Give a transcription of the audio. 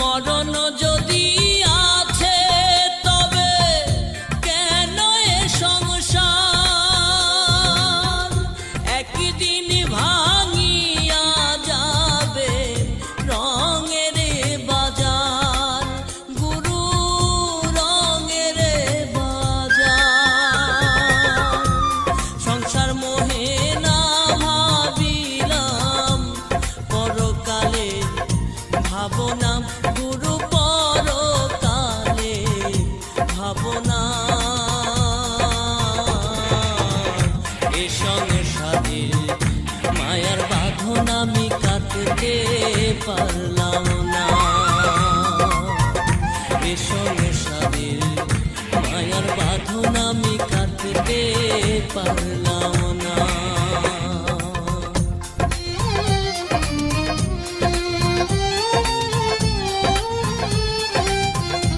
মরণ যদি আছে তবে কেন এ সংসার, একদিন ভাঙিয়া যাবে রঙের বাজার, গুরু রঙের বাজার। সংসার মোহে না ভাবিলাম পরকালে, ভাবনা গুরু পরকালে ভাবনা। এ সংসারের মায়ার বাঁধন আমি কাটতে পারলাম না, এ সংসারের মায়ার বাঁধন আমি কাটতে পারলাম না।